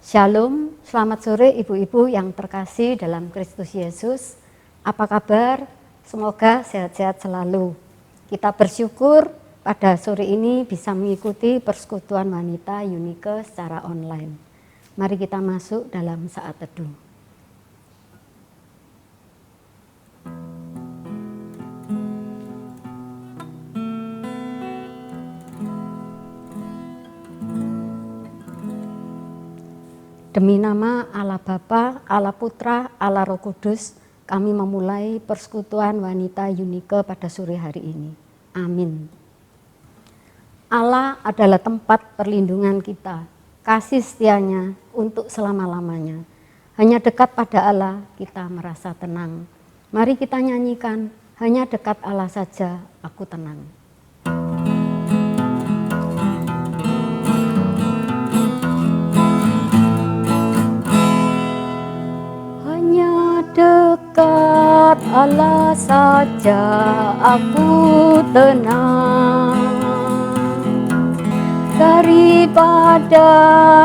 Shalom, selamat sore ibu-ibu yang terkasih dalam Kristus Yesus. Apa kabar? Semoga sehat-sehat selalu. Kita bersyukur pada sore ini bisa mengikuti persekutuan wanita Unike secara online. Mari kita masuk dalam saat teduh. Demi nama Allah Bapa, Allah Putra, Allah Roh Kudus, kami memulai persekutuan wanita Unike pada sore hari ini. Amin. Allah adalah tempat perlindungan kita, kasih setianya untuk selama-lamanya. Hanya dekat pada Allah kita merasa tenang. Mari kita nyanyikan, hanya dekat Allah saja aku tenang. Dekat Allah saja aku tenang, daripada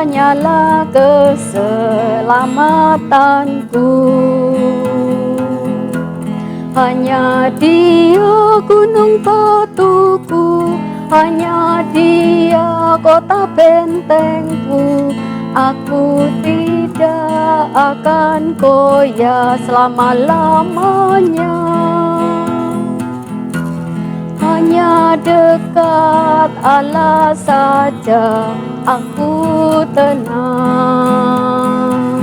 nyala keselamatanku. Hanya Dia gunung batuku, hanya Dia kota bentengku. Aku tidak akan goyah selama-lamanya. Hanya dekat Allah saja aku tenang,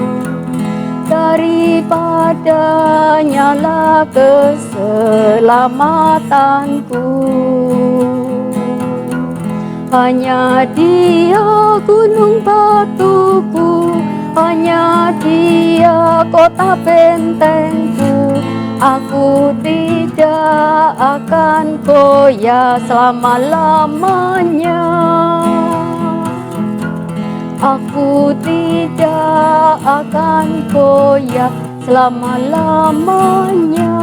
daripada nyala keselamatanku. Hanya Dia gunung batuku, hanya Dia kota bentengku. Aku tidak akan goyah selama-lamanya. Aku tidak akan goyah selama-lamanya.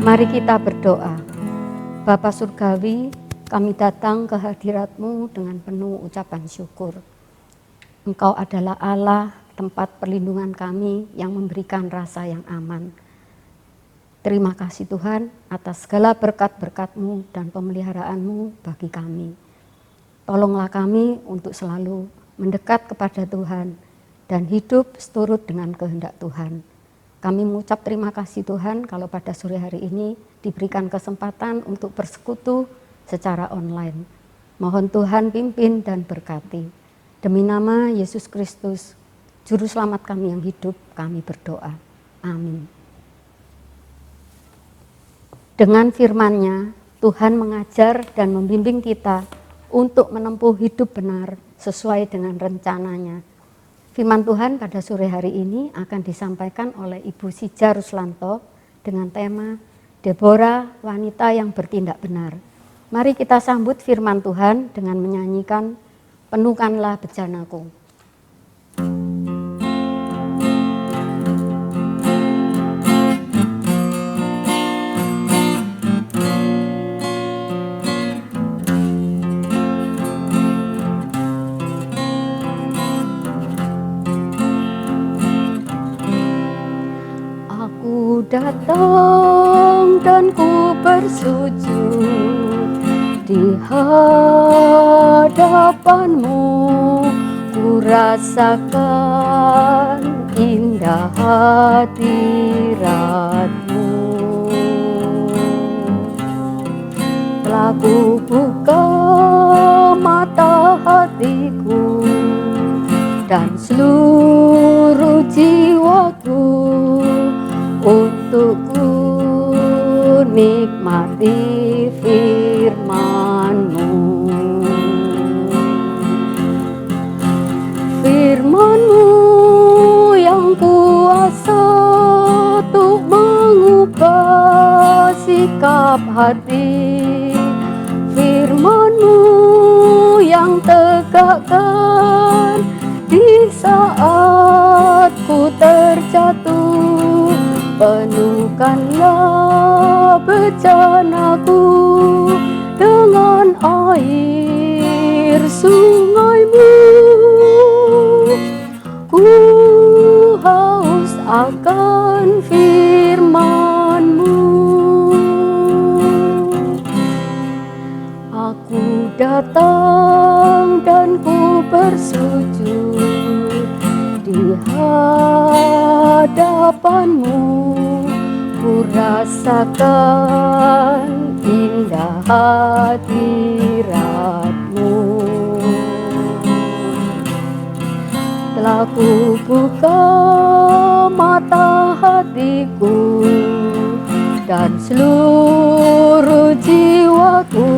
Mari kita berdoa. Bapa Surgawi, kami datang ke hadirat-Mu dengan penuh ucapan syukur. Engkau adalah Allah, tempat perlindungan kami yang memberikan rasa yang aman. Terima kasih Tuhan atas segala berkat-berkat-Mu dan pemeliharaan-Mu bagi kami. Tolonglah kami untuk selalu mendekat kepada Tuhan dan hidup seturut dengan kehendak Tuhan. Kami mengucap terima kasih Tuhan kalau pada sore hari ini diberikan kesempatan untuk bersekutu secara online. Mohon Tuhan pimpin dan berkati. Demi nama Yesus Kristus, Juru Selamat kami yang hidup, kami berdoa. Amin. Dengan firman-Nya, Tuhan mengajar dan membimbing kita untuk menempuh hidup benar sesuai dengan rencana-Nya. Firman Tuhan pada sore hari ini akan disampaikan oleh Ibu Sija Ruslanto dengan tema Deborah, wanita yang bertindak benar. Mari kita sambut firman Tuhan dengan menyanyikan Penuhkanlah Bejanaku. Datang dan ku bersujud di hadapan-Mu, ku rasakan indah hadirat-Mu. Telah ku buka mata hatiku dan seluruh jiwaku untuk ku nikmati firman-Mu. Firman-Mu yang kuasa untuk mengubah sikap hati. Firman-Mu yang tegakkan di saat ku terjatuh. Penuhkanlah bejanaku dengan air sungaimu, ku haus akan firman-Mu. Aku datang dan ku bersujud di hadapan-Mu, ku rasakan indah hadirat-Mu. Telah ku buka mata hatiku dan seluruh jiwaku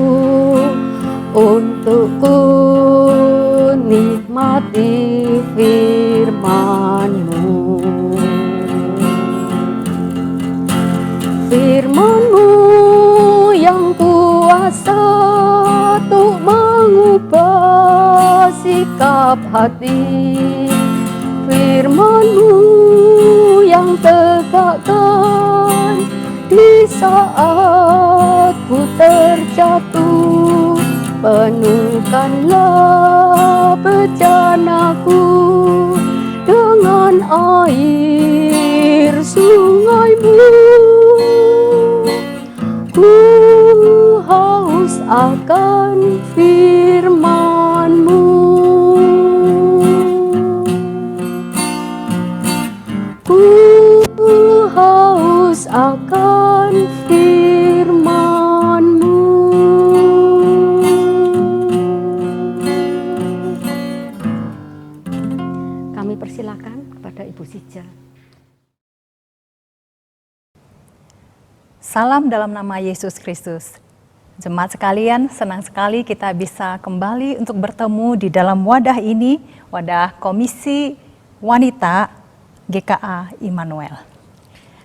untuk ku nikmati firman-Mu. Firman-Mu yang kuasa untuk mengubah sikap hati, firman-Mu yang tegakkan di saat ku terjatuh. Penuhkanlah bejanaku dengan air sungai-Mu. Ku haus akan firman-Mu. Ku haus akan firman-Mu. Kami persilakan kepada Ibu Sija. Salam dalam nama Yesus Kristus. Jemaat sekalian, senang sekali kita bisa kembali untuk bertemu di dalam wadah ini, wadah Komisi Wanita GKA Immanuel.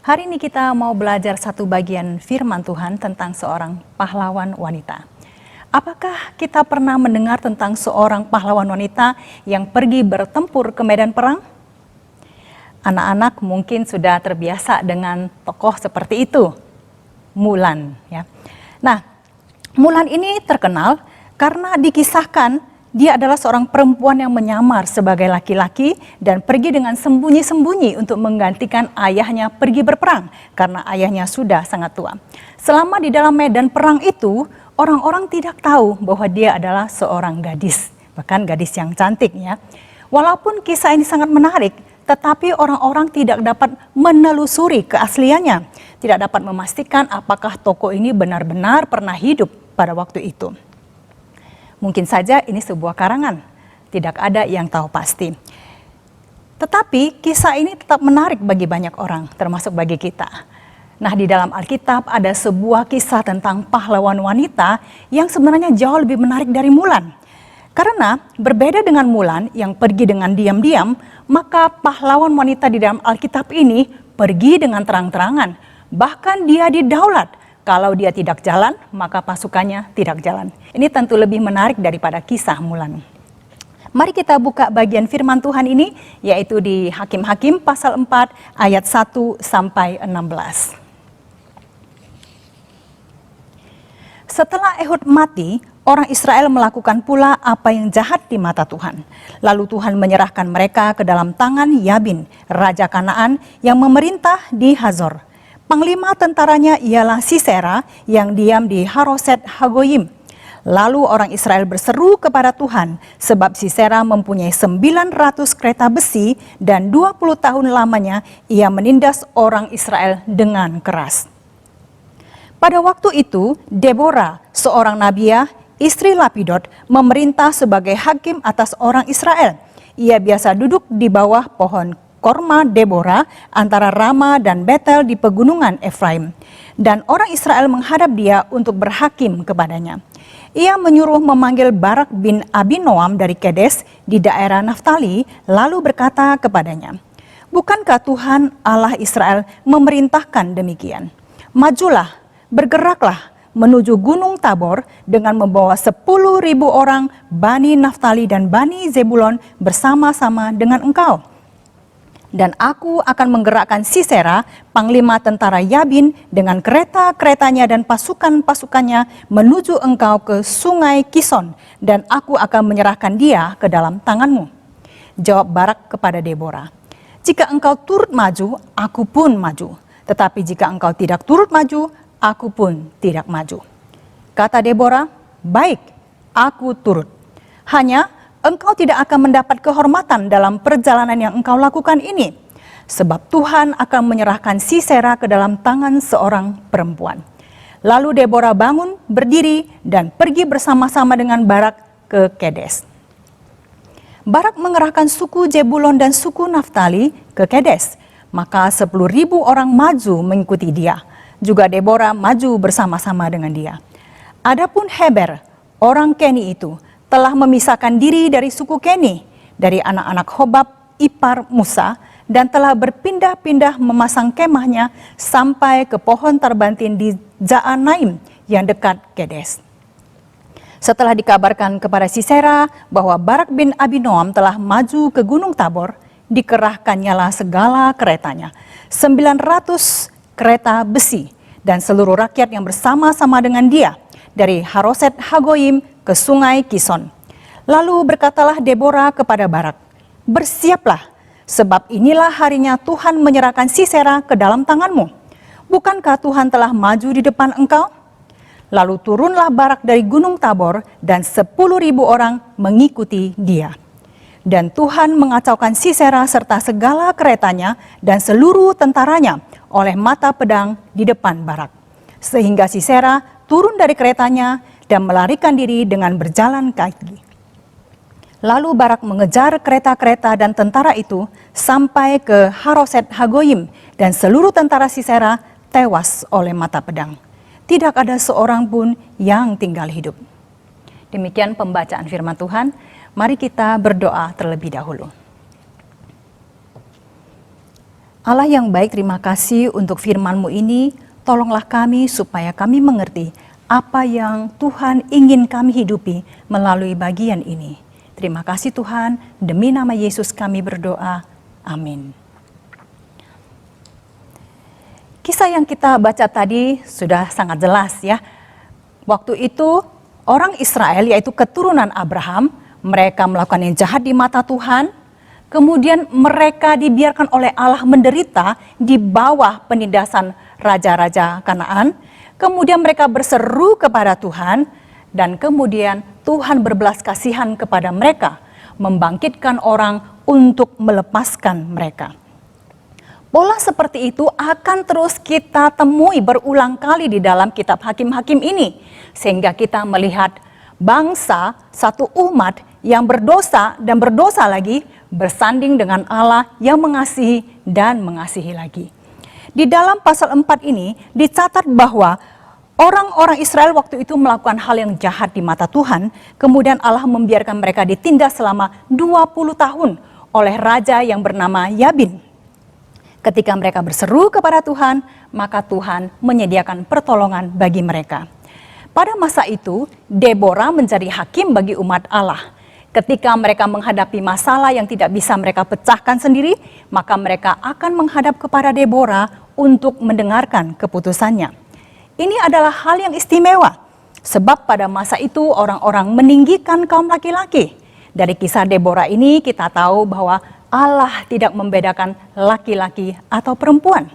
Hari ini kita mau belajar satu bagian firman Tuhan tentang seorang pahlawan wanita. Apakah kita pernah mendengar tentang seorang pahlawan wanita yang pergi bertempur ke medan perang? Anak-anak mungkin sudah terbiasa dengan tokoh seperti itu, Mulan. Ya. Nah, Mulan ini terkenal karena dikisahkan dia adalah seorang perempuan yang menyamar sebagai laki-laki dan pergi dengan sembunyi-sembunyi untuk menggantikan ayahnya pergi berperang karena ayahnya sudah sangat tua. Selama di dalam medan perang itu, orang-orang tidak tahu bahwa dia adalah seorang gadis, bahkan gadis yang cantik ya. Walaupun kisah ini sangat menarik, tetapi orang-orang tidak dapat menelusuri keasliannya, tidak dapat memastikan apakah tokoh ini benar-benar pernah hidup pada waktu itu. Mungkin saja ini sebuah karangan, tidak ada yang tahu pasti. Tetapi kisah ini tetap menarik bagi banyak orang, termasuk bagi kita. Nah, di dalam Alkitab ada sebuah kisah tentang pahlawan wanita yang sebenarnya jauh lebih menarik dari Mulan. Karena berbeda dengan Mulan yang pergi dengan diam-diam, maka pahlawan wanita di dalam Alkitab ini pergi dengan terang-terangan. Bahkan dia didaulat. Kalau dia tidak jalan, maka pasukannya tidak jalan. Ini tentu lebih menarik daripada kisah Mulan. Mari kita buka bagian firman Tuhan ini, yaitu di Hakim-Hakim pasal 4 ayat 1 sampai 16. Setelah Ehud mati, orang Israel melakukan pula apa yang jahat di mata Tuhan. Lalu Tuhan menyerahkan mereka ke dalam tangan Yabin, Raja Kanaan yang memerintah di Hazor. Panglima tentaranya ialah Sisera yang diam di Haroset Hagoyim. Lalu orang Israel berseru kepada Tuhan sebab Sisera mempunyai 900 kereta besi dan 20 tahun lamanya ia menindas orang Israel dengan keras. Pada waktu itu, Deborah, seorang nabiah, istri Lapidot, memerintah sebagai hakim atas orang Israel. Ia biasa duduk di bawah pohon korma Deborah antara Rama dan Betel di pegunungan Efraim. Dan orang Israel menghadap dia untuk berhakim kepadanya. Ia menyuruh memanggil Barak bin Abinoam dari Kedes di daerah Naftali, lalu berkata kepadanya, "Bukankah Tuhan Allah Israel memerintahkan demikian? Majulah, bergeraklah menuju Gunung Tabor dengan membawa 10.000 orang Bani Naftali dan Bani Zebulon bersama-sama dengan engkau." Dan aku akan menggerakkan Sisera, panglima tentara Yabin, dengan kereta-keretanya dan pasukan-pasukannya menuju engkau ke sungai Kison, dan aku akan menyerahkan dia ke dalam tanganmu. Jawab Barak kepada Deborah, jika engkau turut maju, aku pun maju. Tetapi jika engkau tidak turut maju, aku pun tidak maju. Kata Deborah, baik, aku turut. Hanya engkau tidak akan mendapat kehormatan dalam perjalanan yang engkau lakukan ini, sebab Tuhan akan menyerahkan Sisera ke dalam tangan seorang perempuan. Lalu Deborah bangun, berdiri, dan pergi bersama-sama dengan Barak ke Kedes. Barak mengerahkan suku Jebulon dan suku Naftali ke Kedes, maka 10.000 orang maju mengikuti dia. Juga Deborah maju bersama-sama dengan dia. Adapun Heber, orang Keni itu, telah memisahkan diri dari suku Keni, dari anak-anak Hobab, ipar Musa, dan telah berpindah-pindah memasang kemahnya sampai ke pohon terbantin di Zaanaim yang dekat Kedes. Setelah dikabarkan kepada Sisera bahwa Barak bin Abinoam telah maju ke Gunung Tabor, dikerahkannyalah segala keretanya, 900 kereta besi, dan seluruh rakyat yang bersama-sama dengan dia, dari Haroset Hagoyim ke sungai Kison. Lalu berkatalah Deborah kepada Barak, bersiaplah, sebab inilah harinya Tuhan menyerahkan Sisera ke dalam tanganmu. Bukankah Tuhan telah maju di depan engkau? Lalu turunlah Barak dari Gunung Tabor, dan 10.000 orang mengikuti dia. Dan Tuhan mengacaukan Sisera serta segala keretanya dan seluruh tentaranya oleh mata pedang di depan Barak. Sehingga Sisera turun dari keretanya dan melarikan diri dengan berjalan kaki. Lalu Barak mengejar kereta-kereta dan tentara itu sampai ke Haroset Hagoyim, dan seluruh tentara Sisera tewas oleh mata pedang. Tidak ada seorang pun yang tinggal hidup. Demikian pembacaan firman Tuhan. Mari kita berdoa terlebih dahulu. Allah yang baik, terima kasih untuk firman-Mu ini. Tolonglah kami supaya kami mengerti apa yang Tuhan ingin kami hidupi melalui bagian ini. Terima kasih Tuhan, demi nama Yesus kami berdoa. Amin. Kisah yang kita baca tadi sudah sangat jelas ya. Waktu itu orang Israel, yaitu keturunan Abraham, mereka melakukan yang jahat di mata Tuhan. Kemudian mereka dibiarkan oleh Allah menderita di bawah penindasan raja-raja Kanaan. Kemudian mereka berseru kepada Tuhan, dan kemudian Tuhan berbelas kasihan kepada mereka, membangkitkan orang untuk melepaskan mereka. Pola seperti itu akan terus kita temui berulang kali di dalam kitab Hakim-Hakim ini, sehingga kita melihat bangsa, satu umat yang berdosa dan berdosa lagi, bersanding dengan Allah yang mengasihi dan mengasihi lagi. Di dalam pasal 4 ini dicatat bahwa orang-orang Israel waktu itu melakukan hal yang jahat di mata Tuhan, kemudian Allah membiarkan mereka ditindas selama 20 tahun oleh raja yang bernama Yabin. Ketika mereka berseru kepada Tuhan, maka Tuhan menyediakan pertolongan bagi mereka. Pada masa itu, Deborah menjadi hakim bagi umat Allah. Ketika mereka menghadapi masalah yang tidak bisa mereka pecahkan sendiri, maka mereka akan menghadap kepada Deborah untuk mendengarkan keputusannya. Ini adalah hal yang istimewa, sebab pada masa itu orang-orang meninggikan kaum laki-laki. Dari kisah Deborah ini kita tahu bahwa Allah tidak membedakan laki-laki atau perempuan.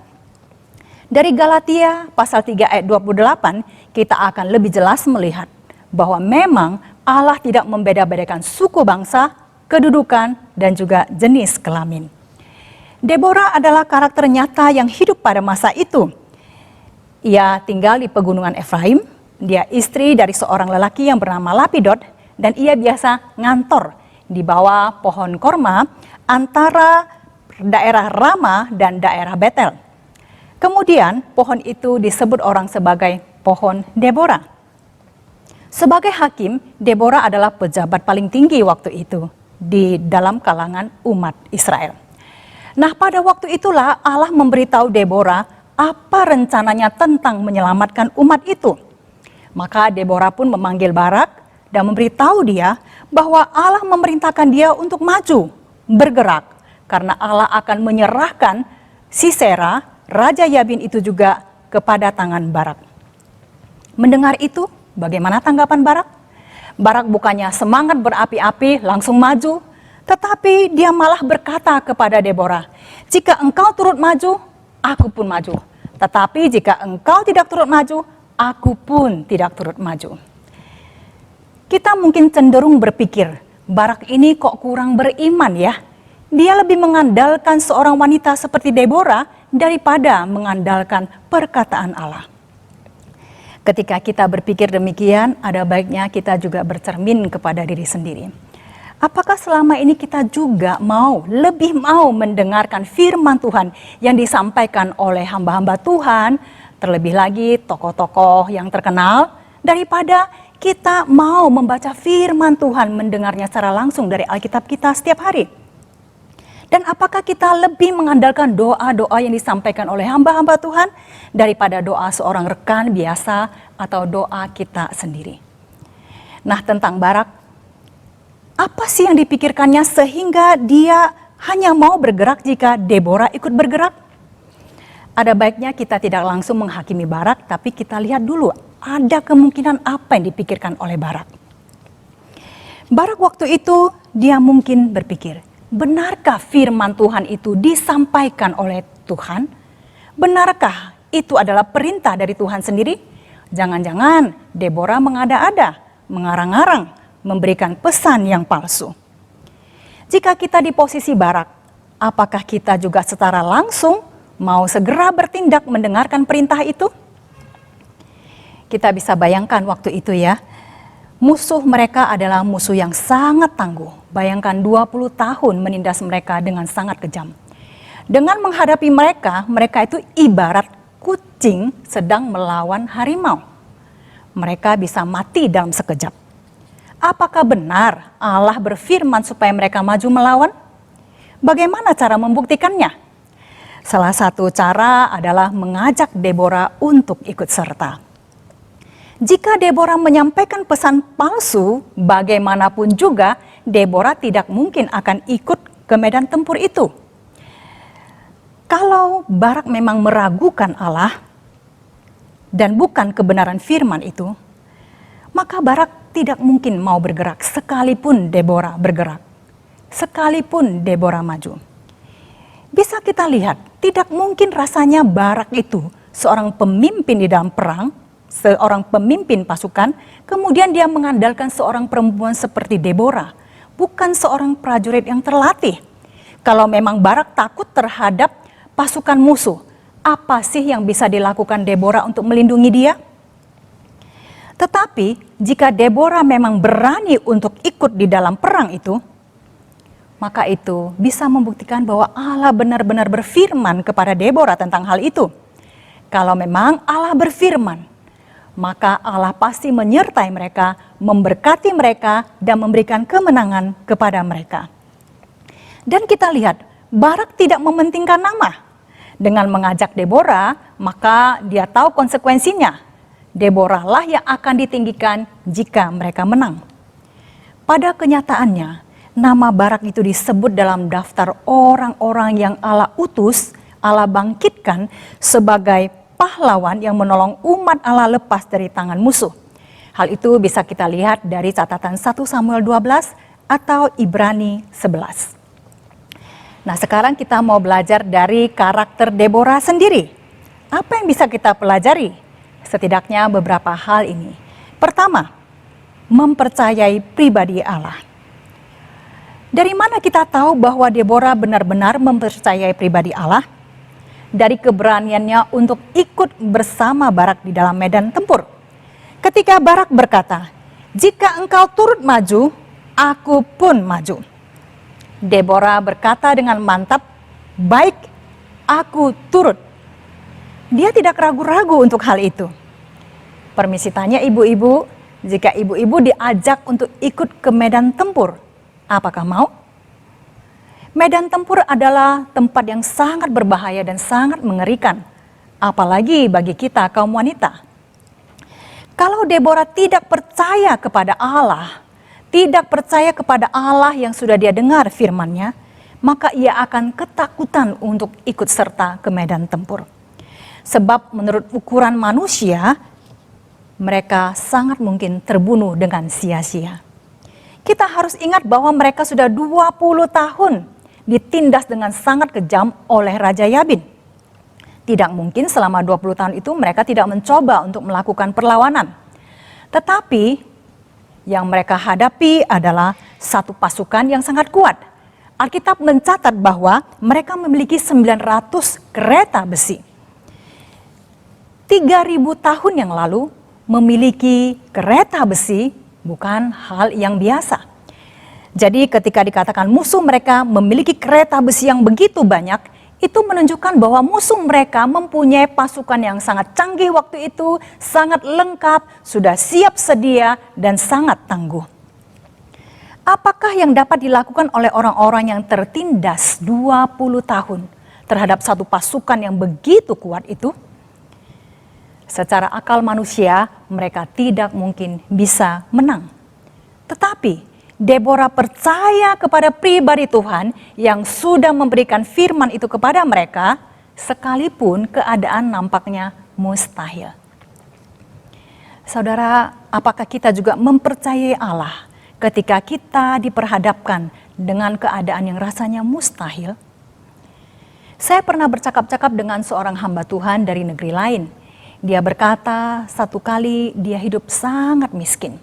Dari Galatia pasal 3 ayat 28, kita akan lebih jelas melihat bahwa memang Allah tidak membeda-bedakan suku bangsa, kedudukan, dan juga jenis kelamin. Deborah adalah karakter nyata yang hidup pada masa itu. Ia tinggal di pegunungan Efraim, dia istri dari seorang lelaki yang bernama Lapidot, dan ia biasa ngantor di bawah pohon korma antara daerah Rama dan daerah Betel. Kemudian pohon itu disebut orang sebagai pohon Deborah. Sebagai hakim, Deborah adalah pejabat paling tinggi waktu itu di dalam kalangan umat Israel. Nah, pada waktu itulah Allah memberitahu Deborah apa rencananya tentang menyelamatkan umat itu. Maka Deborah pun memanggil Barak dan memberitahu dia bahwa Allah memerintahkan dia untuk maju, bergerak, karena Allah akan menyerahkan Sisera, Raja Yabin itu juga kepada tangan Barak. Mendengar itu, bagaimana tanggapan Barak? Barak bukannya semangat berapi-api langsung maju, tetapi dia malah berkata kepada Deborah, "Jika engkau turut maju, aku pun maju. Tetapi jika engkau tidak turut maju, aku pun tidak turut maju." Kita mungkin cenderung berpikir, Barak ini kok kurang beriman ya? Dia lebih mengandalkan seorang wanita seperti Deborah daripada mengandalkan perkataan Allah. Ketika kita berpikir demikian, ada baiknya kita juga bercermin kepada diri sendiri. Apakah selama ini kita juga lebih mau mendengarkan firman Tuhan yang disampaikan oleh hamba-hamba Tuhan, terlebih lagi tokoh-tokoh yang terkenal, daripada kita mau membaca firman Tuhan, mendengarnya secara langsung dari Alkitab kita setiap hari? Dan apakah kita lebih mengandalkan doa-doa yang disampaikan oleh hamba-hamba Tuhan daripada doa seorang rekan biasa atau doa kita sendiri? Nah, tentang Barak, apa sih yang dipikirkannya sehingga dia hanya mau bergerak jika Deborah ikut bergerak? Ada baiknya kita tidak langsung menghakimi Barak, tapi kita lihat dulu ada kemungkinan apa yang dipikirkan oleh Barak. Barak waktu itu dia mungkin berpikir, benarkah firman Tuhan itu disampaikan oleh Tuhan? Benarkah itu adalah perintah dari Tuhan sendiri? Jangan-jangan Deborah mengada-ada, mengarang-arang, memberikan pesan yang palsu. Jika kita di posisi Barak, apakah kita juga secara langsung mau segera bertindak mendengarkan perintah itu? Kita bisa bayangkan waktu itu ya, musuh mereka adalah musuh yang sangat tangguh. Bayangkan 20 tahun menindas mereka dengan sangat kejam. Dengan menghadapi mereka, mereka itu ibarat kucing sedang melawan harimau. Mereka bisa mati dalam sekejap. Apakah benar Allah berfirman supaya mereka maju melawan? Bagaimana cara membuktikannya? Salah satu cara adalah mengajak Deborah untuk ikut serta. Jika Deborah menyampaikan pesan palsu, bagaimanapun juga Deborah tidak mungkin akan ikut ke medan tempur itu. Kalau Barak memang meragukan Allah dan bukan kebenaran firman itu, maka Barak tidak mungkin mau bergerak sekalipun Deborah bergerak, sekalipun Deborah maju. Bisa kita lihat, tidak mungkin rasanya Barak itu seorang pemimpin di dalam perang, seorang pemimpin pasukan, kemudian dia mengandalkan seorang perempuan seperti Deborah, bukan seorang prajurit yang terlatih. Kalau memang Barak takut terhadap pasukan musuh, apa sih yang bisa dilakukan Deborah untuk melindungi dia? Tetapi jika Deborah memang berani untuk ikut di dalam perang itu, maka itu bisa membuktikan bahwa Allah benar-benar berfirman kepada Deborah tentang hal itu. Kalau memang Allah berfirman, maka Allah pasti menyertai mereka, memberkati mereka, dan memberikan kemenangan kepada mereka. Dan kita lihat, Barak tidak mementingkan nama. Dengan mengajak Deborah, maka dia tahu konsekuensinya. Deborah lah yang akan ditinggikan jika mereka menang. Pada kenyataannya, nama Barak itu disebut dalam daftar orang-orang yang Allah utus, Allah bangkitkan sebagai pahlawan yang menolong umat Allah lepas dari tangan musuh. Hal itu bisa kita lihat dari catatan 1 Samuel 12 atau Ibrani 11. Nah, sekarang kita mau belajar dari karakter Deborah sendiri. Apa yang bisa kita pelajari? Setidaknya beberapa hal ini. Pertama, mempercayai pribadi Allah. Dari mana kita tahu bahwa Deborah benar-benar mempercayai pribadi Allah? Dari keberaniannya untuk ikut bersama Barak di dalam medan tempur. Ketika Barak berkata, "Jika engkau turut maju, aku pun maju." Deborah berkata dengan mantap, "Baik, aku turut." Dia tidak ragu-ragu untuk hal itu. Permisi tanya ibu-ibu, jika ibu-ibu diajak untuk ikut ke medan tempur, apakah mau? Medan tempur adalah tempat yang sangat berbahaya dan sangat mengerikan, apalagi bagi kita kaum wanita. Kalau Deborah tidak percaya kepada Allah, tidak percaya kepada Allah yang sudah dia dengar firman-Nya, maka ia akan ketakutan untuk ikut serta ke medan tempur. Sebab menurut ukuran manusia, mereka sangat mungkin terbunuh dengan sia-sia. Kita harus ingat bahwa mereka sudah 20 tahun ditindas dengan sangat kejam oleh Raja Yabin. Tidak mungkin selama 20 tahun itu mereka tidak mencoba untuk melakukan perlawanan. Tetapi yang mereka hadapi adalah satu pasukan yang sangat kuat. Alkitab mencatat bahwa mereka memiliki 900 kereta besi. 3.000 tahun yang lalu memiliki kereta besi bukan hal yang biasa. Jadi ketika dikatakan musuh mereka memiliki kereta besi yang begitu banyak, itu menunjukkan bahwa musuh mereka mempunyai pasukan yang sangat canggih waktu itu, sangat lengkap, sudah siap sedia dan sangat tangguh. Apakah yang dapat dilakukan oleh orang-orang yang tertindas 20 tahun terhadap satu pasukan yang begitu kuat itu? Secara akal manusia, mereka tidak mungkin bisa menang. Tetapi Deborah percaya kepada pribadi Tuhan yang sudah memberikan firman itu kepada mereka, sekalipun keadaan nampaknya mustahil. Saudara, apakah kita juga mempercayai Allah ketika kita diperhadapkan dengan keadaan yang rasanya mustahil? Saya pernah bercakap-cakap dengan seorang hamba Tuhan dari negeri lain. Dia berkata, satu kali dia hidup sangat miskin.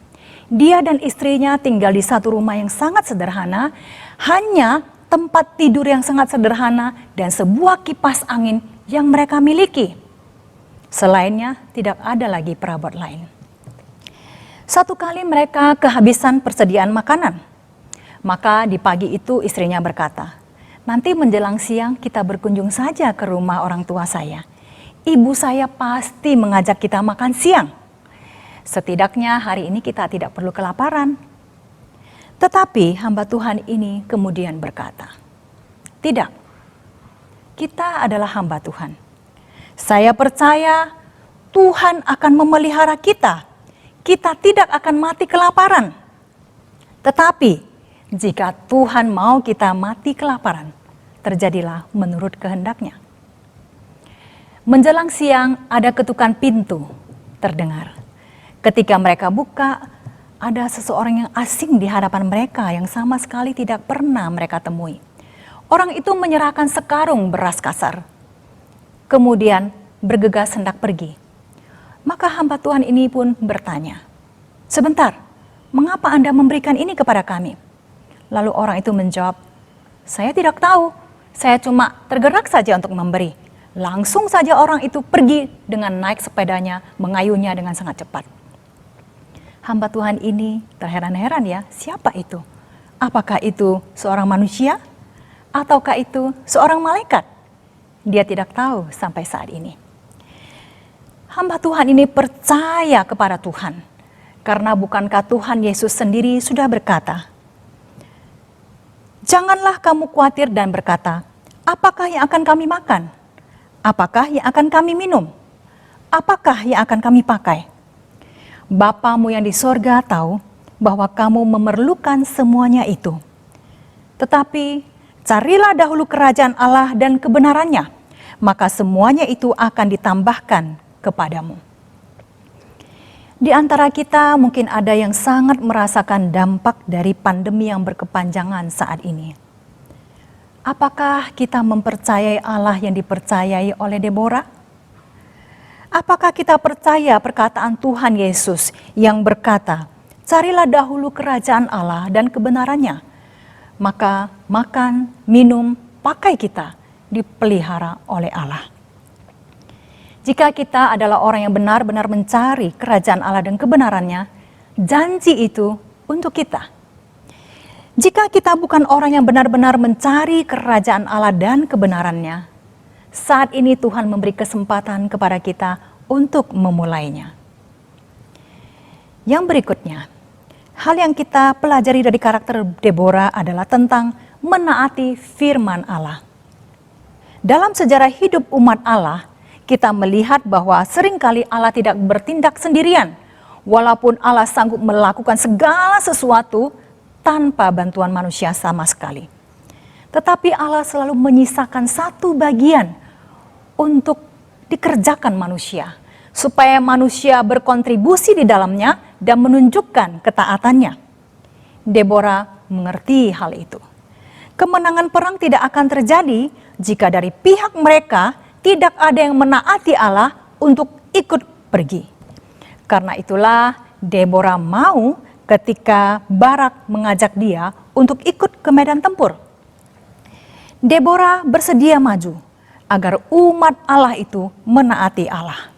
Dia dan istrinya tinggal di satu rumah yang sangat sederhana, hanya tempat tidur yang sangat sederhana dan sebuah kipas angin yang mereka miliki. Selainnya tidak ada lagi perabot lain. Satu kali mereka kehabisan persediaan makanan. Maka di pagi itu istrinya berkata, nanti menjelang siang kita berkunjung saja ke rumah orang tua saya. Ibu saya pasti mengajak kita makan siang. Setidaknya hari ini kita tidak perlu kelaparan. Tetapi hamba Tuhan ini kemudian berkata, tidak, kita adalah hamba Tuhan. Saya percaya Tuhan akan memelihara kita. Kita tidak akan mati kelaparan. Tetapi jika Tuhan mau kita mati kelaparan, terjadilah menurut kehendaknya. Menjelang siang ada ketukan pintu terdengar. Ketika mereka buka, ada seseorang yang asing di hadapan mereka yang sama sekali tidak pernah mereka temui. Orang itu menyerahkan sekarung beras kasar. Kemudian bergegas hendak pergi. Maka hamba Tuhan ini pun bertanya, sebentar, mengapa Anda memberikan ini kepada kami? Lalu orang itu menjawab, saya tidak tahu, saya cuma tergerak saja untuk memberi. Langsung saja orang itu pergi dengan naik sepedanya, mengayuhnya dengan sangat cepat. Hamba Tuhan ini terheran-heran ya, siapa itu? Apakah itu seorang manusia? Ataukah itu seorang malaikat? Dia tidak tahu sampai saat ini. Hamba Tuhan ini percaya kepada Tuhan. Karena bukankah Tuhan Yesus sendiri sudah berkata, janganlah kamu khawatir dan berkata, apakah yang akan kami makan? Apakah yang akan kami minum? Apakah yang akan kami pakai? Bapamu yang di sorga tahu bahwa kamu memerlukan semuanya itu. Tetapi carilah dahulu kerajaan Allah dan kebenarannya, maka semuanya itu akan ditambahkan kepadamu. Di antara kita mungkin ada yang sangat merasakan dampak dari pandemi yang berkepanjangan saat ini. Apakah kita mempercayai Allah yang dipercayai oleh Deborah? Apakah kita percaya perkataan Tuhan Yesus yang berkata, carilah dahulu kerajaan Allah dan kebenarannya, maka makan, minum, pakai kita dipelihara oleh Allah. Jika kita adalah orang yang benar-benar mencari kerajaan Allah dan kebenarannya, janji itu untuk kita. Jika kita bukan orang yang benar-benar mencari kerajaan Allah dan kebenarannya, saat ini Tuhan memberi kesempatan kepada kita untuk memulainya. Yang berikutnya, hal yang kita pelajari dari karakter Deborah adalah tentang menaati firman Allah. Dalam sejarah hidup umat Allah, kita melihat bahwa seringkali Allah tidak bertindak sendirian, walaupun Allah sanggup melakukan segala sesuatu tanpa bantuan manusia sama sekali. Tetapi Allah selalu menyisakan satu bagian untuk dikerjakan manusia, supaya manusia berkontribusi di dalamnya dan menunjukkan ketaatannya. Deborah mengerti hal itu. Kemenangan perang tidak akan terjadi jika dari pihak mereka tidak ada yang menaati Allah untuk ikut pergi. Karena itulah Deborah mau ketika Barak mengajak dia untuk ikut ke medan tempur. Deborah bersedia maju agar umat Allah itu menaati Allah.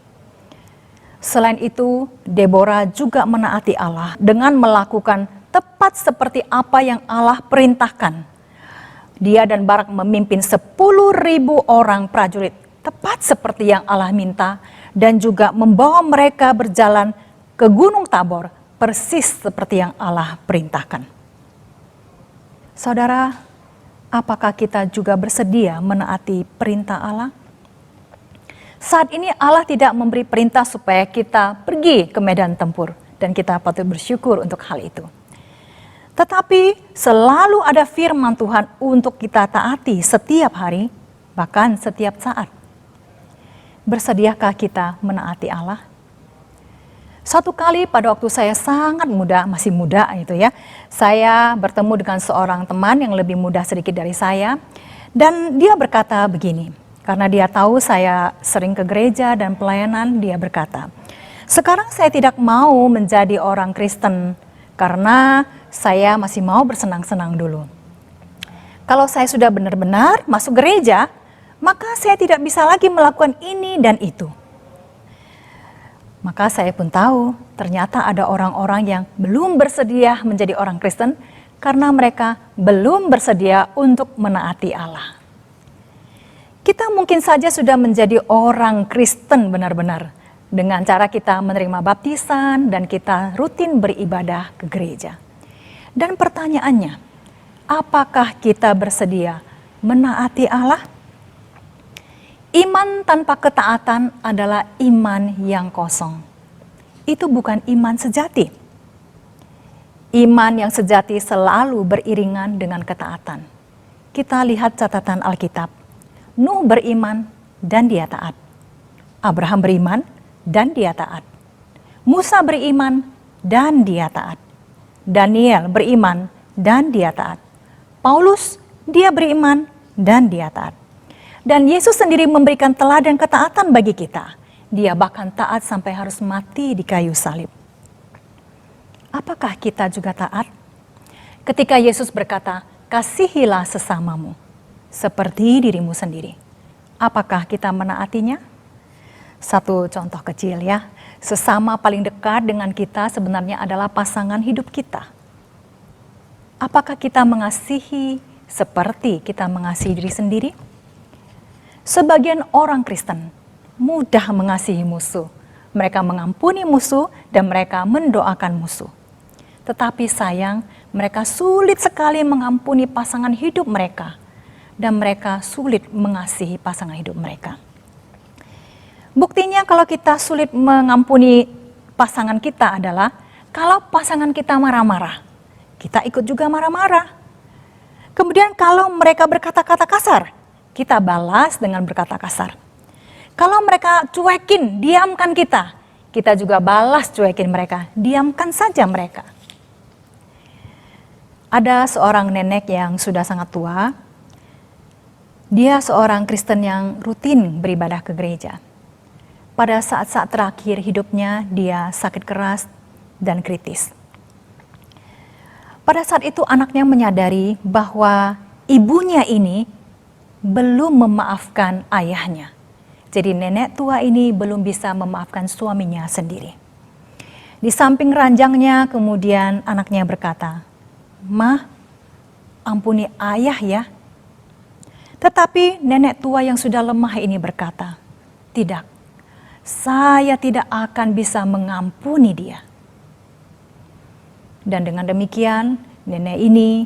Selain itu, Deborah juga menaati Allah dengan melakukan tepat seperti apa yang Allah perintahkan. Dia dan Barak memimpin 10.000 orang prajurit, tepat seperti yang Allah minta, dan juga membawa mereka berjalan ke Gunung Tabor, persis seperti yang Allah perintahkan. Saudara, apakah kita juga bersedia menaati perintah Allah? Saat ini Allah tidak memberi perintah supaya kita pergi ke medan tempur, dan kita patut bersyukur untuk hal itu. Tetapi selalu ada firman Tuhan untuk kita taati setiap hari, bahkan setiap saat. Bersediakah kita menaati Allah? Satu kali pada waktu saya sangat muda, masih muda itu ya, saya bertemu dengan seorang teman yang lebih muda sedikit dari saya, dan dia berkata begini, karena dia tahu saya sering ke gereja dan pelayanan, dia berkata, "Sekarang saya tidak mau menjadi orang Kristen karena saya masih mau bersenang-senang dulu. Kalau saya sudah benar-benar masuk gereja, maka saya tidak bisa lagi melakukan ini dan itu." Maka saya pun tahu ternyata ada orang-orang yang belum bersedia menjadi orang Kristen karena mereka belum bersedia untuk menaati Allah. Kita mungkin saja sudah menjadi orang Kristen benar-benar dengan cara kita menerima baptisan dan kita rutin beribadah ke gereja. Dan pertanyaannya, apakah kita bersedia menaati Allah? Iman tanpa ketaatan adalah iman yang kosong. Itu bukan iman sejati. Iman yang sejati selalu beriringan dengan ketaatan. Kita lihat catatan Alkitab. Nuh beriman dan dia taat. Abraham beriman dan dia taat. Musa beriman dan dia taat. Daniel beriman dan dia taat. Paulus, dia beriman dan dia taat. Dan Yesus sendiri memberikan teladan ketaatan bagi kita. Dia bahkan taat sampai harus mati di kayu salib. Apakah kita juga taat? Ketika Yesus berkata, "Kasihilah sesamamu seperti dirimu sendiri." Apakah kita menaatinya? Satu contoh kecil ya. Sesama paling dekat dengan kita sebenarnya adalah pasangan hidup kita. Apakah kita mengasihi seperti kita mengasihi diri sendiri? Sebagian orang Kristen mudah mengasihi musuh. Mereka mengampuni musuh dan mereka mendoakan musuh. Tetapi sayang, mereka sulit sekali mengampuni pasangan hidup mereka. Dan mereka sulit mengasihi pasangan hidup mereka. Buktinya kalau kita sulit mengampuni pasangan kita adalah kalau pasangan kita marah-marah, kita ikut juga marah-marah. Kemudian kalau mereka berkata-kata kasar, kita balas dengan berkata kasar. Kalau mereka cuekin, diamkan kita, kita juga balas cuekin mereka, diamkan saja mereka. Ada seorang nenek yang sudah sangat tua, dia seorang Kristen yang rutin beribadah ke gereja. Pada saat-saat terakhir hidupnya, dia sakit keras dan kritis. Pada saat itu anaknya menyadari bahwa ibunya ini belum memaafkan ayahnya. Jadi nenek tua ini belum bisa memaafkan suaminya sendiri. Di samping ranjangnya kemudian anaknya berkata, "Mah, ampuni ayah ya." Tetapi nenek tua yang sudah lemah ini berkata, "Tidak, saya tidak akan bisa mengampuni dia." Dan dengan demikian nenek ini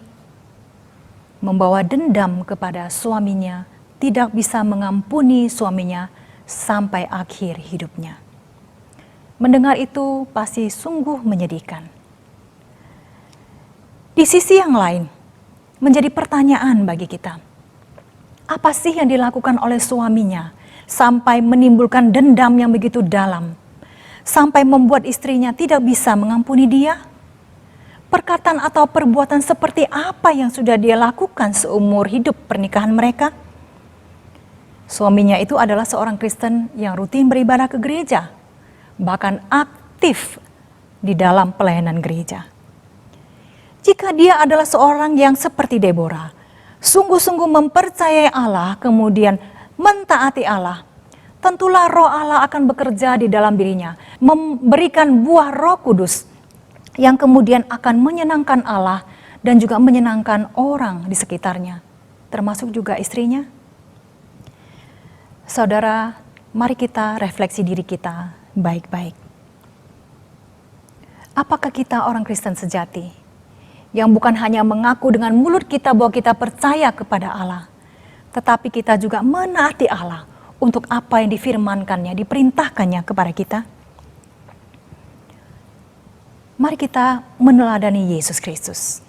membawa dendam kepada suaminya, tidak bisa mengampuni suaminya sampai akhir hidupnya. Mendengar itu pasti sungguh menyedihkan. Di sisi yang lain, menjadi pertanyaan bagi kita. Apa sih yang dilakukan oleh suaminya sampai menimbulkan dendam yang begitu dalam, sampai membuat istrinya tidak bisa mengampuni dia? Perkataan atau perbuatan seperti apa yang sudah dia lakukan seumur hidup pernikahan mereka? Suaminya itu adalah seorang Kristen yang rutin beribadah ke gereja, bahkan aktif di dalam pelayanan gereja. Jika dia adalah seorang yang seperti Deborah, sungguh-sungguh mempercayai Allah, kemudian mentaati Allah, tentulah roh Allah akan bekerja di dalam dirinya, memberikan buah Roh Kudus yang kemudian akan menyenangkan Allah dan juga menyenangkan orang di sekitarnya, termasuk juga istrinya. Saudara, mari kita refleksi diri kita baik-baik. Apakah kita orang Kristen sejati yang bukan hanya mengaku dengan mulut kita bahwa kita percaya kepada Allah, tetapi kita juga menaati Allah untuk apa yang difirmankannya, diperintahkannya kepada kita? Mari kita meneladani Yesus Kristus.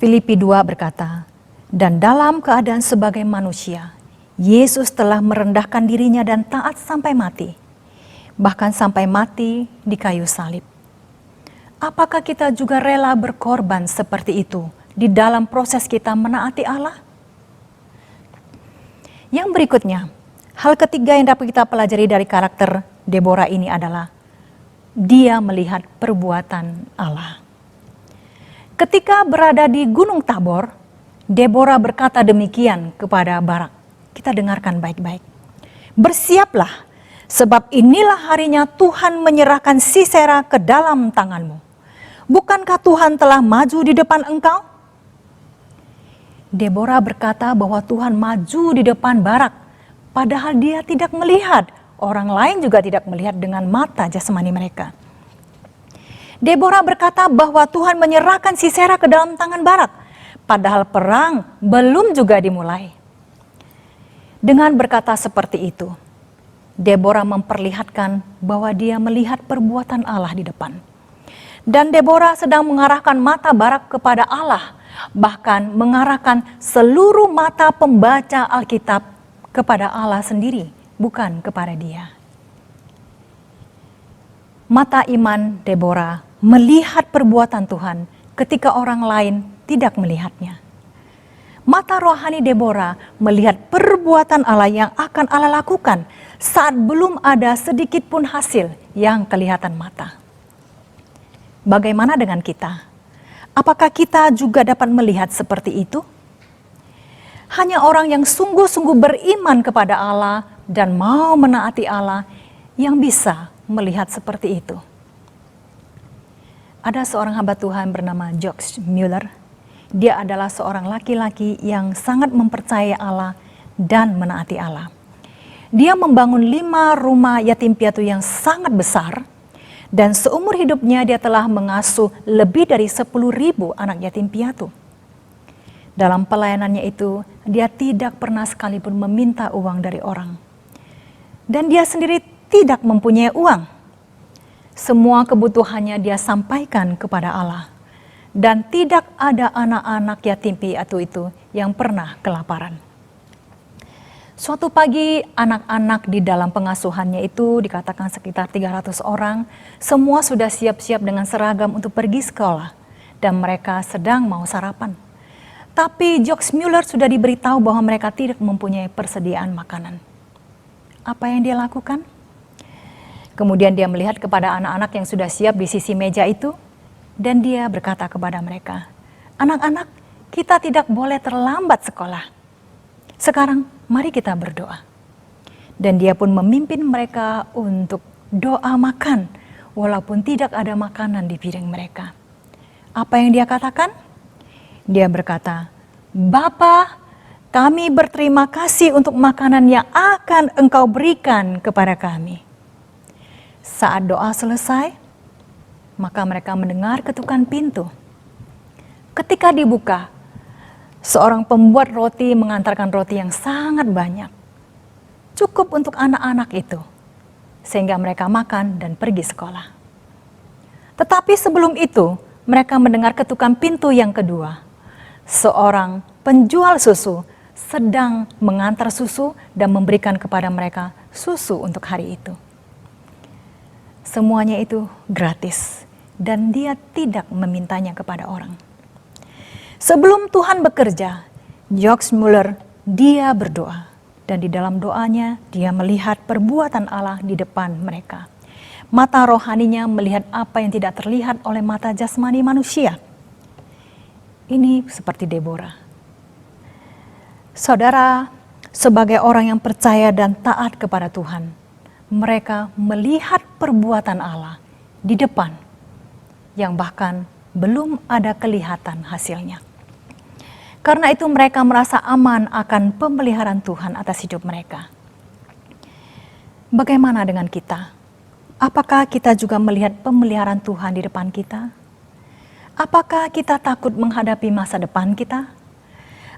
Filipi 2 berkata, dan dalam keadaan sebagai manusia, Yesus telah merendahkan dirinya dan taat sampai mati, bahkan sampai mati di kayu salib. Apakah kita juga rela berkorban seperti itu di dalam proses kita menaati Allah? Yang berikutnya, hal ketiga yang dapat kita pelajari dari karakter Deborah ini adalah dia melihat perbuatan Allah. Ketika berada di Gunung Tabor, Deborah berkata demikian kepada Barak. Kita dengarkan baik-baik. Bersiaplah, sebab inilah harinya Tuhan menyerahkan Sisera ke dalam tanganmu. Bukankah Tuhan telah maju di depan engkau? Deborah berkata bahwa Tuhan maju di depan Barak, padahal dia tidak melihat. Orang lain juga tidak melihat dengan mata jasmani mereka. Deborah berkata bahwa Tuhan menyerahkan Sisera ke dalam tangan Barak, padahal perang belum juga dimulai. Dengan berkata seperti itu, Deborah memperlihatkan bahwa dia melihat perbuatan Allah di depan. Dan Deborah sedang mengarahkan mata Barak kepada Allah, bahkan mengarahkan seluruh mata pembaca Alkitab kepada Allah sendiri, bukan kepada dia. Mata iman Deborah melihat perbuatan Tuhan ketika orang lain tidak melihatnya. Mata rohani Deborah melihat perbuatan Allah yang akan Allah lakukan saat belum ada sedikit pun hasil yang kelihatan mata. Bagaimana dengan kita? Apakah kita juga dapat melihat seperti itu? Hanya orang yang sungguh-sungguh beriman kepada Allah dan mau menaati Allah yang bisa melihat seperti itu. Ada seorang hamba Tuhan bernama George Mueller. Dia adalah seorang laki-laki yang sangat mempercayai Allah dan menaati Allah. Dia membangun 5 rumah yatim piatu yang sangat besar, dan seumur hidupnya dia telah mengasuh lebih dari 10.000 anak yatim piatu. Dalam pelayanannya itu, dia tidak pernah sekalipun meminta uang dari orang. Dan dia sendiri tidak mempunyai uang. Semua kebutuhannya dia sampaikan kepada Allah. Dan tidak ada anak-anak yatim piatu itu yang pernah kelaparan. Suatu pagi anak-anak di dalam pengasuhannya itu dikatakan sekitar 300 orang. Semua sudah siap-siap dengan seragam untuk pergi sekolah. Dan mereka sedang mau sarapan. Tapi George Mueller sudah diberitahu bahwa mereka tidak mempunyai persediaan makanan. Apa yang dia lakukan? Kemudian dia melihat kepada anak-anak yang sudah siap di sisi meja itu. Dan dia berkata kepada mereka, anak-anak, kita tidak boleh terlambat sekolah. Sekarang mari kita berdoa. Dan dia pun memimpin mereka untuk doa makan, walaupun tidak ada makanan di piring mereka. Apa yang dia katakan? Dia berkata, Bapa, kami berterima kasih untuk makanan yang akan Engkau berikan kepada kami. Saat doa selesai, maka mereka mendengar ketukan pintu. Ketika dibuka, seorang pembuat roti mengantarkan roti yang sangat banyak. Cukup untuk anak-anak itu, sehingga mereka makan dan pergi sekolah. Tetapi sebelum itu, mereka mendengar ketukan pintu yang kedua. seorang penjual susu sedang mengantar susu dan memberikan kepada mereka susu untuk hari itu. Semuanya itu gratis dan dia tidak memintanya kepada orang. Sebelum Tuhan bekerja, George Mueller dia berdoa dan di dalam doanya dia melihat perbuatan Allah di depan mereka. Mata rohaninya melihat apa yang tidak terlihat oleh mata jasmani manusia. Ini seperti Deborah. Saudara, sebagai orang yang percaya dan taat kepada Tuhan, mereka melihat perbuatan Allah di depan yang bahkan belum ada kelihatan hasilnya. Karena itu mereka merasa aman akan pemeliharaan Tuhan atas hidup mereka. Bagaimana dengan kita? Apakah kita juga melihat pemeliharaan Tuhan di depan kita? Apakah kita takut menghadapi masa depan kita?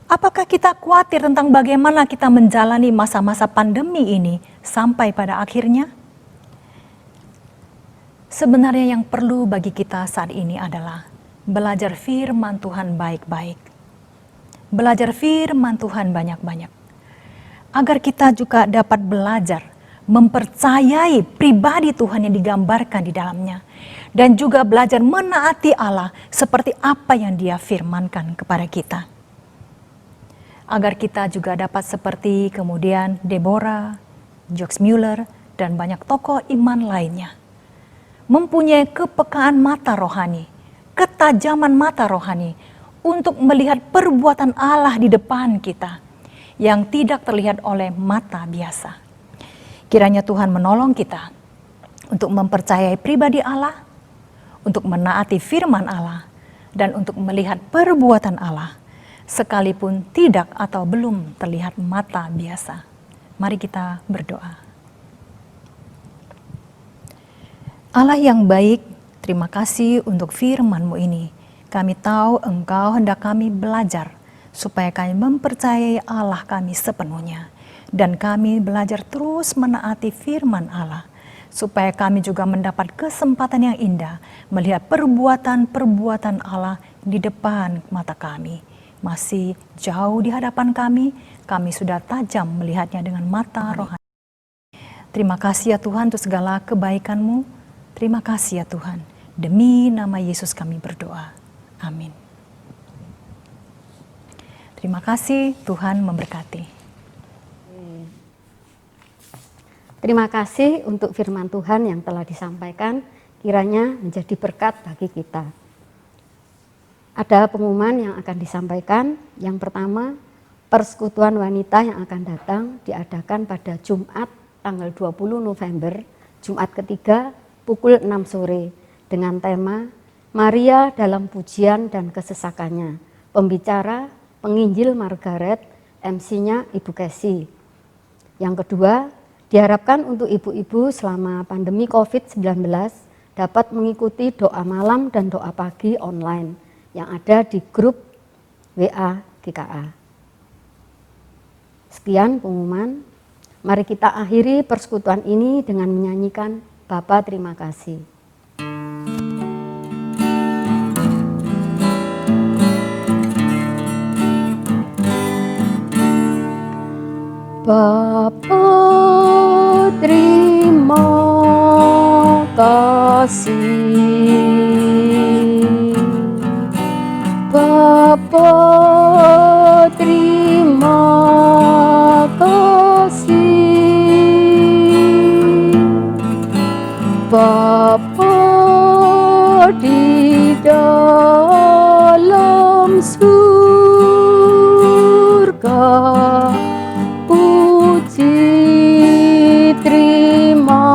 Apakah kita khawatir tentang bagaimana kita menjalani masa-masa pandemi ini sampai pada akhirnya? Sebenarnya yang perlu bagi kita saat ini adalah belajar firman Tuhan baik-baik. Belajar firman Tuhan banyak-banyak. Agar kita juga dapat belajar mempercayai pribadi Tuhan yang digambarkan di dalamnya. Dan juga belajar menaati Allah seperti apa yang Dia firmankan kepada kita. Agar kita juga dapat seperti kemudian Deborah, George Mueller, dan banyak tokoh iman lainnya. Mempunyai kepekaan mata rohani, ketajaman mata rohani untuk melihat perbuatan Allah di depan kita yang tidak terlihat oleh mata biasa. Kiranya Tuhan menolong kita untuk mempercayai pribadi Allah, untuk menaati firman Allah, dan untuk melihat perbuatan Allah, sekalipun tidak atau belum terlihat mata biasa. Mari kita berdoa. Allah yang baik, terima kasih untuk firman-Mu ini. Kami tahu Engkau hendak kami belajar, supaya kami mempercayai Allah kami sepenuhnya. Dan kami belajar terus menaati firman Allah, supaya kami juga mendapat kesempatan yang indah melihat perbuatan-perbuatan Allah di depan mata kami. Masih jauh di hadapan kami sudah tajam melihatnya dengan mata rohani. Terima kasih ya Tuhan untuk segala kebaikan-Mu. Terima kasih ya Tuhan. Demi nama Yesus kami berdoa. Amin. Terima kasih, Tuhan memberkati. Terima kasih untuk firman Tuhan yang telah disampaikan, kiranya menjadi berkat bagi kita. Ada pengumuman yang akan disampaikan. Yang pertama, persekutuan wanita yang akan datang diadakan pada Jumat tanggal 20 November, Jumat ketiga pukul 6 sore dengan tema Maria dalam pujian dan kesesakannya. Pembicara, penginjil Margaret, MC-nya Ibu Kesi. Yang kedua, diharapkan untuk ibu-ibu selama pandemi COVID-19 dapat mengikuti doa malam dan doa pagi online yang ada di grup WA GKA. Sekian pengumuman. Mari kita akhiri persekutuan ini dengan menyanyikan Bapa terima kasih. Bapa terima kasih, Bapa terima kasih, Bapa di dalam surga. Terima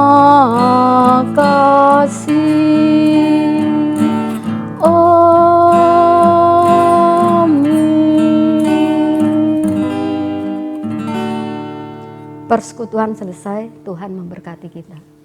kasih. Amin. Persekutuan selesai, Tuhan memberkati kita.